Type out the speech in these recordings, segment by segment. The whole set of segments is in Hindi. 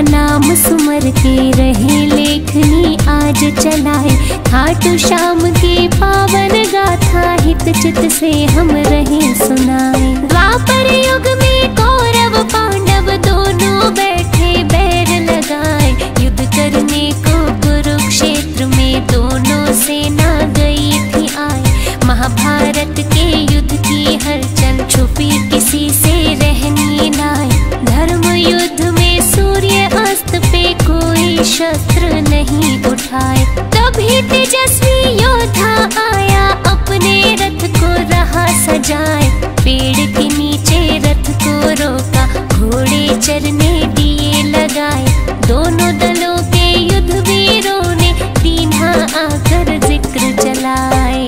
नाम सुमर के रहे लेखनी आज चलाए। खाटू श्याम की पावन गाथा हित चित से हम रहे सुनाए। द्वापर युग में कौरव पांडव दोनों बैठे बैर लगाए। युद्ध करने को कुरुक्षेत्र में दोनों सेना गई थी आए। महाभारत के युद्ध की हलचल छुपी किसी से रहनी नाए। धर्म युद्ध में सूर्य अस्त पे कोई शस्त्र नहीं उठाए। तभी तेजस्वी योद्धा आया अपने रथ को रहा सजाए। पेड़ के नीचे रथ को रोका घोड़े चरने दिए लगाए। दोनों दलों के युद्ध वीरों ने दीन्हा आकर जिक्र चलाए।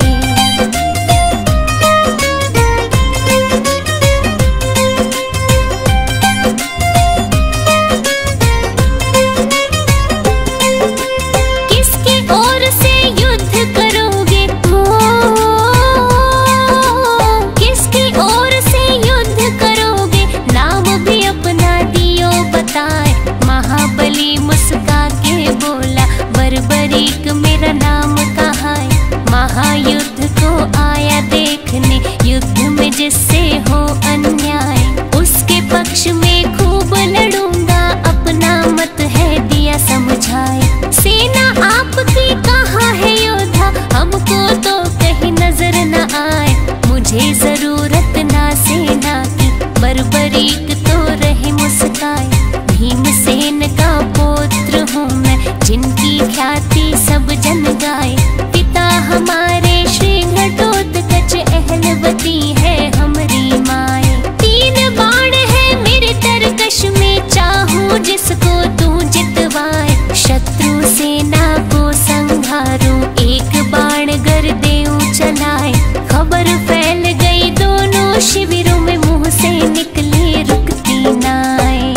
महाबली मुस्का के बोला बर्बरीक मेरा नाम कहाँ है। महायुद्ध को आया देखने युद्ध में जिससे हो अन्याय। उसके पक्ष में खूब लड़ूंगा अपना मत है दिया समझाए। सेना आपकी कहाँ है योद्धा हमको तो कहीं नजर न आए। मुझे जरूरत ना सेना की बर्बरीक तो रहे मुस्काए। भीमसेन का पुत्र हूँ मैं जिनकी ख्याति सब जन गाए। पिता हमारे श्री घटोत्कच अहलवती है हमरी माए। 3 बाण है मेरे तरकश में चाहूँ जिसको तू जितवाए। शत्रु सेना को संहारूं एक बाण गर देऊं चलाए। खबर फैल गई दोनों शिविरों में मुंह से निकले रुकती नाए।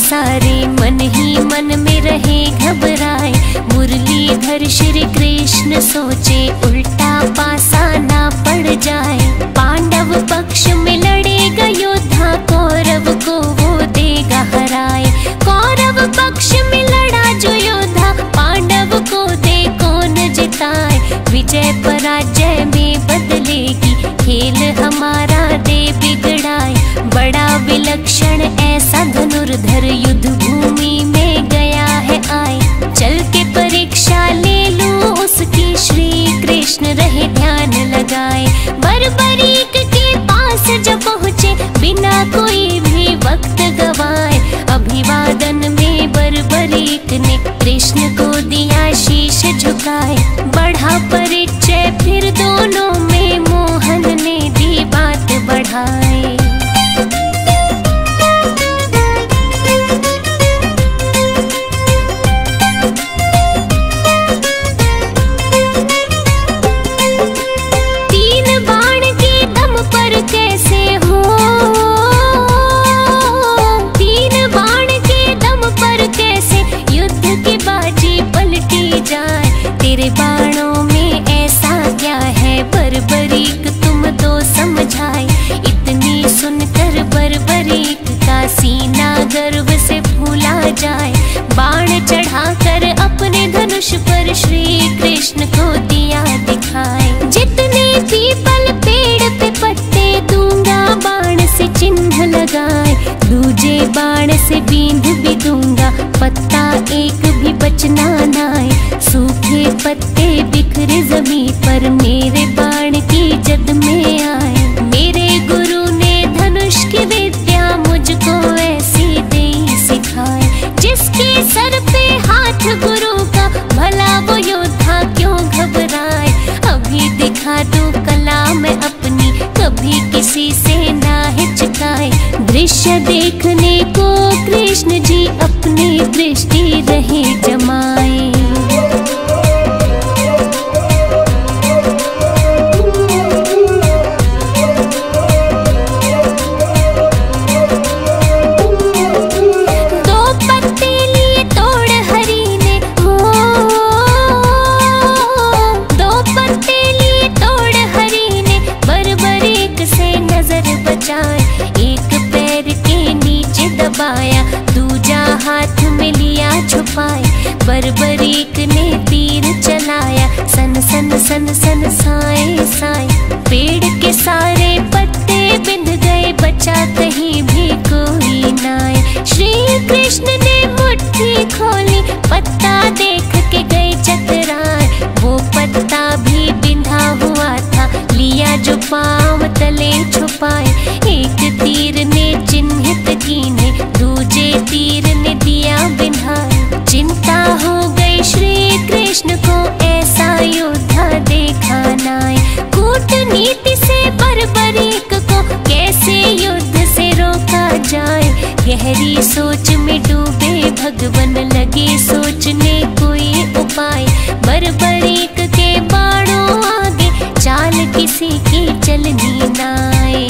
सारे मन ही मन में रहे घबराए। मुरलीधर श्री कृष्ण सोचे उल्टा पासा ना पड़ जाए। पांडव पक्ष में लड़ेगा योद्धा कौरव को वो देगा हराए। कौरव पक्ष में लड़ा जो योद्धा पांडव को दे कौन जिताए। विजय पराजय में बदलेगी खेल हमारा दे बिगड़ाए। बड़ा विलक्षण ऐसा धनुर्धर युद्ध भूमि में गया है आए। चल के परीक्षा ले लूं उसकी श्री कृष्ण रहे ध्यान लगाए। बर्बरीक के पास जब पहुँचे बिना कोई भी वक्त गवाए। अभिवादन में बर्बरीक ने कृष्ण को दिया शीश झुकाए। बढ़ा परिचय फिर दोनों में मोहन ने दी बात बढ़ाए। तेरे बाणों में ऐसा क्या है बर्बरीक तुम तो समझाए। इतनी सुनकर बर्बरीक का सीना गर्व से फूला जाए। बाण चढ़ाकर अपने धनुष पर श्री कृष्ण को दिया दिखाए। जितने पीपल पेड़ पे पत्ते दूंगा बाण से चिन्ह लगाए। दूजे बाण से बींध भी दूंगा पत्ता एक भी बचना नाए। सूखे पत्ते बिखरे जमीन पर मेरे बाण की जद में आए। मेरे गुरु ने धनुष की विद्या मुझको ऐसी दे सिखाए। जिसके सर पे हाथ गुरु का भला वो योद्धा क्यों घबराए। अभी दिखा दूं कला मैं अपनी कभी किसी से ना हिचकाए। दृश्य देखने को कृष्ण जी अपनी दृष्टि रहे जमाए। सन सन सन साए साए। पेड़ के सारे पत्ते बिंद गए, बचा कहीं भी कोई नाए। श्री कृष्ण ने मुट्ठी खोली, पत्ता देख के गए चतराए। वो पत्ता भी बिंधा हुआ था, लिया जो पाँव तले छुपाए। एक तीर ने चिन्हित कीने, दूजे तीर ने दिया बिंधाए। चिंता हो गई श्री कृष्ण को, ऐसा योद्धा देखा नाए। कूटनीति से बर्बरीक को कैसे युद्ध से रोका जाए। गहरी सोच में डूबे भगवन, लगे सोचने कोई उपाय। बर्बरीक के बाणों आगे, चाल किसी की चलनी नाए।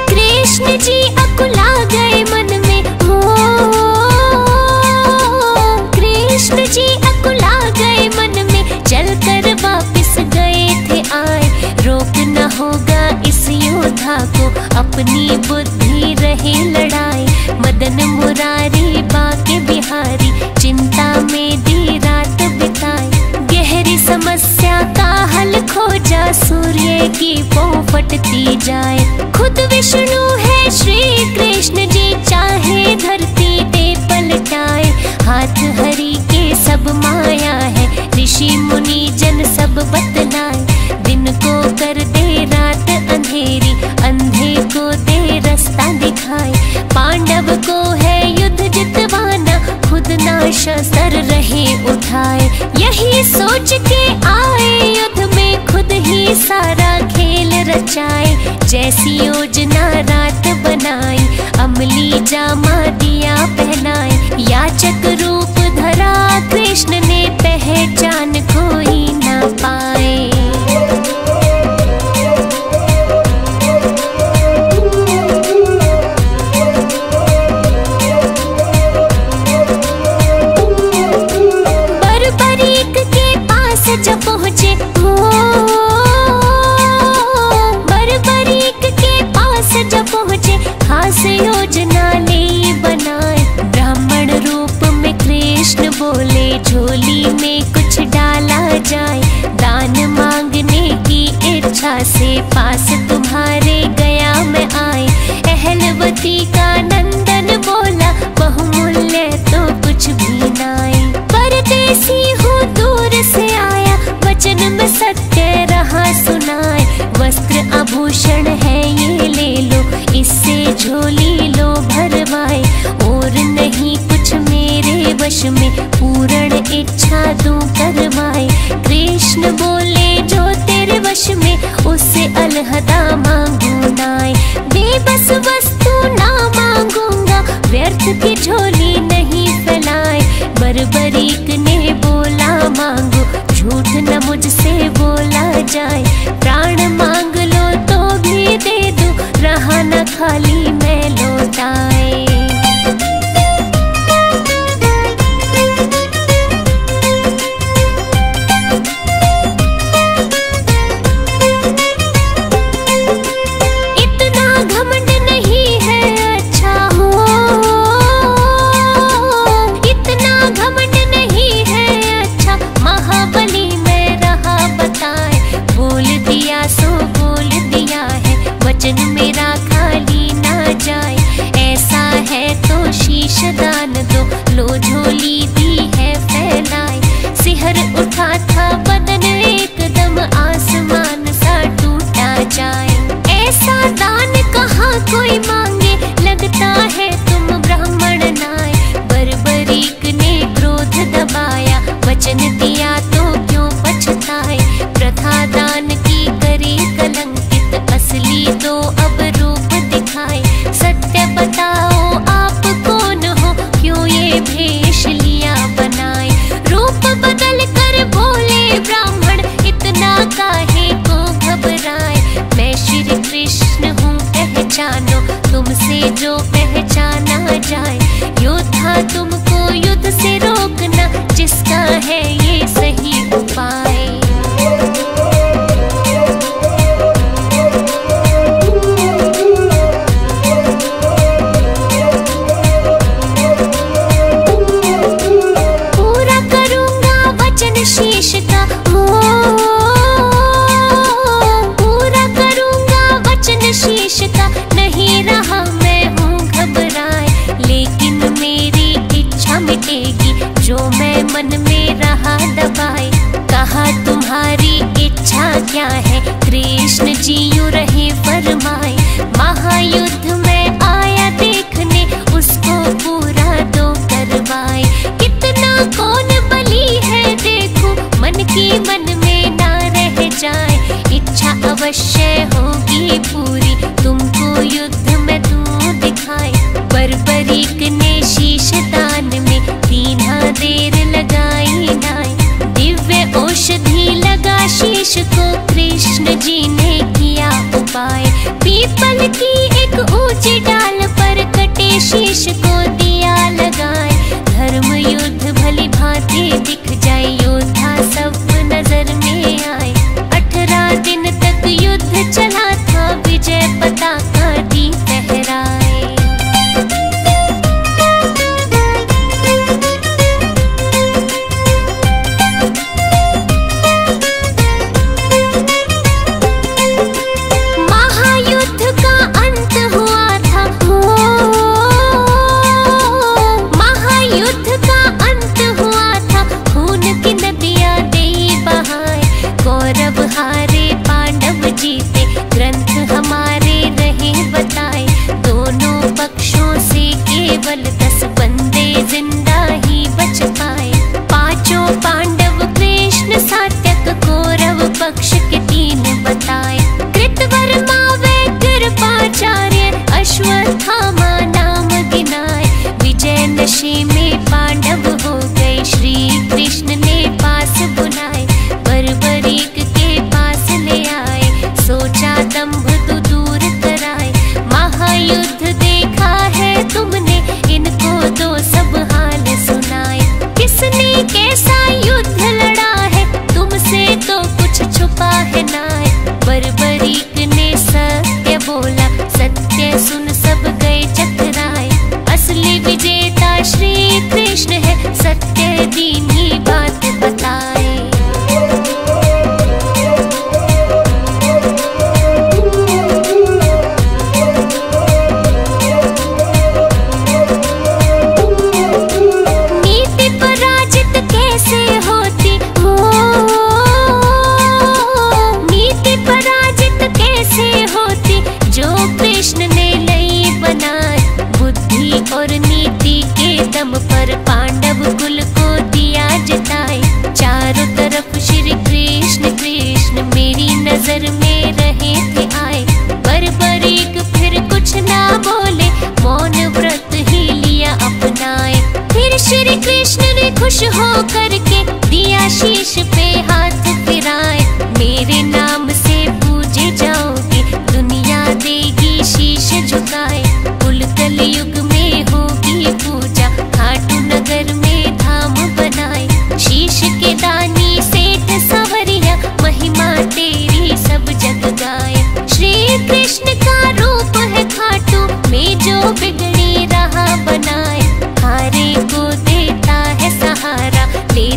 कृष्ण जी अकुला गए मन में, हो कृष्ण जी अकुला गए मन में। चलकर वापिस गए थे आए, रोक न होगा इस योद्धा को, अपनी बुद्धि रहे लड़ाई। मदन मुरारी बाके बिहारी, चिंता में दी रात बिताई। गहरी समस्या का हल खोजा, सूर्य की पौ फटती जाए। खुद विष्णु है श्री कृष्ण जी, चाहे धरती दे पलटाए। हाथ हरि के सब माया है, ऋषि मुनि जन सब बतलाए। दिन को कर दे रात अंधेरी, अंधे को दे रास्ता दिखाए। पांडव को है युद्ध जितवाना, खुद ना शस्त्र रहे उठाए। यही सोच के आए युद्ध में, खुद ही सारा खेल रचाए। जैसी योजना रात बनाई, अमली जामा दिया पहनाए। याचक रूप धरा कृष्ण ने, पहचान कोई ना पाए। बर्बरीक के पास जब पहुँचे, हो बर्बरीक के पास जब पहुँचे। खास योजना ले बनाए, ब्राह्मण रूप में कृष्ण बोले। झोली में कुछ डाला जाए, दान मांगने की इच्छा से पास तुम्हारे गया मैं आए। अहलवती का नंदन बोला, बहुमूल्य तो कुछ भी नाए। परदेसी हूँ दूर से आया, वचन में सत्य रहा सुनाए। वस्त्र आभूषण है ये ले लो, इससे झोली लो भरवाए। और नहीं कुछ मेरे वश में, पूर्ण इच्छा दूं करवाए। कृष्ण बोले जो तेरे वश में, उससे अलहदा मांगू नाए। बेबस वस्तु ना मांगूंगा, व्यर्थ की झोली नहीं फैलाए। बर्बरीक ने बोला मांगो, झूठ न मुझसे बोला जाए। प्राण मांग लो तो भी दे दूं, रहा न खाली मैं लौटाए। दान दो, लो झोली दी है फैलाए। सिहर उठा था बदन, एकदम आसमान सा टूटा जाए। ऐसा दान कहाँ कोई मांगे, लगता है तुम ब्राह्मण नाए। बर्बरीक ने क्रोध दबाया, वचन दिया तो क्यों पछताए। प्रथा दान की करे कलंकित, असली तो अब रूप दिखाए। सत्य बताओ आप कौन हो, क्यों ये भेष लिया बनाए। रूप बदल कर बोले ब्राह्मण, इतना काहे को घबराए। मैं श्री कृष्ण हूँ पहचानो, तुमसे जो पहचाना जाए। योद्धा तुमको युद्ध से रोकना, जिसका है ये सही उपाय। समाए। महायुद्ध में आया देखने, उसको पूरा दो करवाए। कितना कौन बली है देखो, मन की मन में ना रह जाए। इच्छा अवश्य होगी पूरी, तुमको युद्ध में तू दिखाए। बर्बरीक ने शीश दान में दीना देर लगाई नाय। दिव्य औषधि लगा शीश को, कृष्ण जी ने किया उपाय। पीपल की एक ऊंची डाल पर कटे शीश को दिया लगाए। धर्म युद्ध भली भांति दिख जाए, योद्धा सब नजर में आए। 18 दिन तक युद्ध चला था, विजय पताका दी फहराए। केवल 10 बंदे जिंदा ही बच पाए। पांचों पांडव कृष्ण सात्यक कौरव पक्ष के 3 बताए। कृतवर्मा व कृपाचार्य अश्वत्थामा नाम गिनाए। विजय नशे में पांडव हो गए, श्री कृष्ण ने पास बुलाए। बर्बरीक के पास ले आए, सोचा दंभ तो दूर कराए। महायुद्ध देखा है तुमने, इनको दो सब हाल सुनाए। किसने कैसा युद्ध लड़ा है, तुमसे तो कुछ छुपा है नाय। बर्बरीक ने सत्य बोला, सत्य सुन सब गए चकराए। असली विजेता श्री कृष्ण है, सत्य दीनी बात बताए। और नीति के दम पर पांडव कुल को दिया जताए। चारों तरफ श्री कृष्ण कृष्ण मेरी नजर में रहे थे आए। बर्बरीक फिर कुछ ना बोले, मौन व्रत ही लिया अपनाए। फिर श्री कृष्ण ने खुश हो करके दिया शीश पे हाथ फिराए। मेरे नाम से पूजे जाओगे, दुनिया देगी शीश झुकाए। कुल कलयुग में होगी पूजा, खाटू नगर में धाम बनाए। शीश के दानी सेठ संवरिया, महिमा तेरी सब जग गाए। श्री कृष्ण का रूप है खाटू में, जो बिगड़ी राह बनाए। हारे को देता है सहारा, ले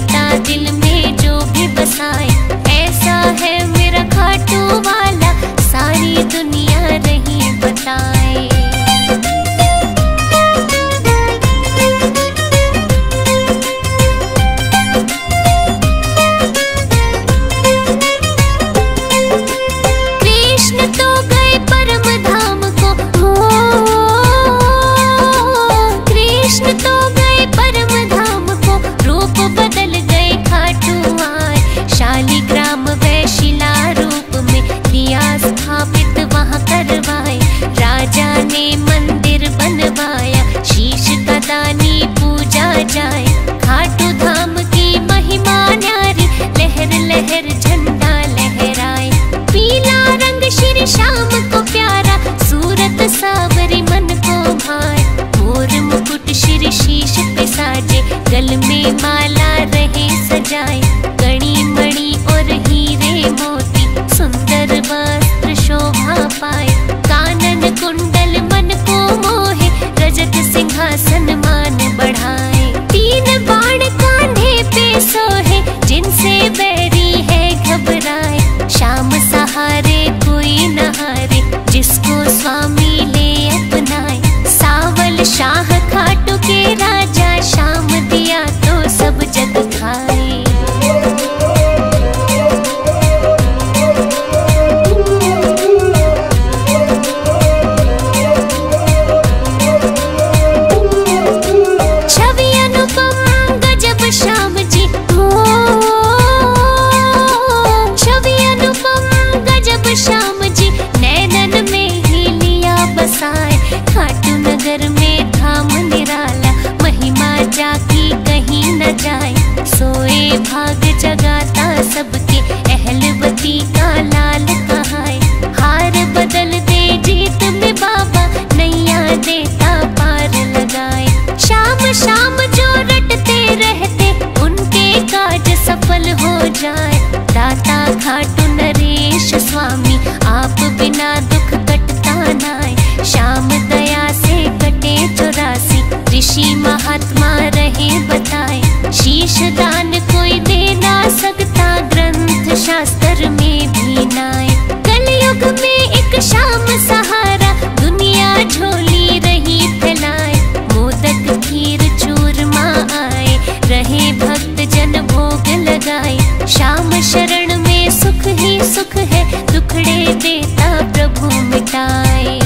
खुशी महात्मा रहे बताए। शीश दान कोई दे ना सकता, ग्रंथ शास्त्र में भी नाए। कलयुग में एक शाम सहारा, दुनिया झोली रही फैलाए। मोदक खीर चूरमा आए, रहे भक्त जन भोग लगाए। शाम शरण में सुख ही सुख है, दुखड़े देता प्रभु मिटाए।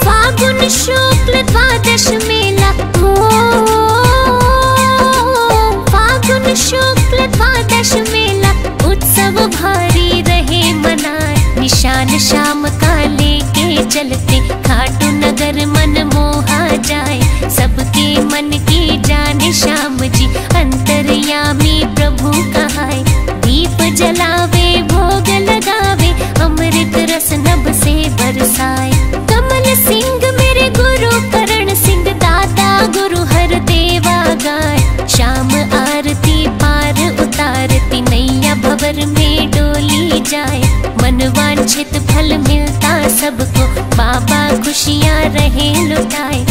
फागुन शुक्ल द्वादश मेला, फागुन शुक्ल द्वादश मेला, उत्सव भारी रहे मनाए। निशान शाम का लेके चलते, खाटू नगर मन मोहा जाए। सबके मन की जाने श्याम जी, अंतर्यामी प्रभु कहाए। दीप जलावे भोग लगावे, अमृत रस नभ से बरसाए। कमल सिंह मेरे गुरु करण सिंह, दादा गुरु हर देवा गाय। शाम आरती पार उतारती, नैया भंवर में डोली जाए। मन वांछित फल मिलता सबको, बाबा खुशियाँ रहे लुटाए।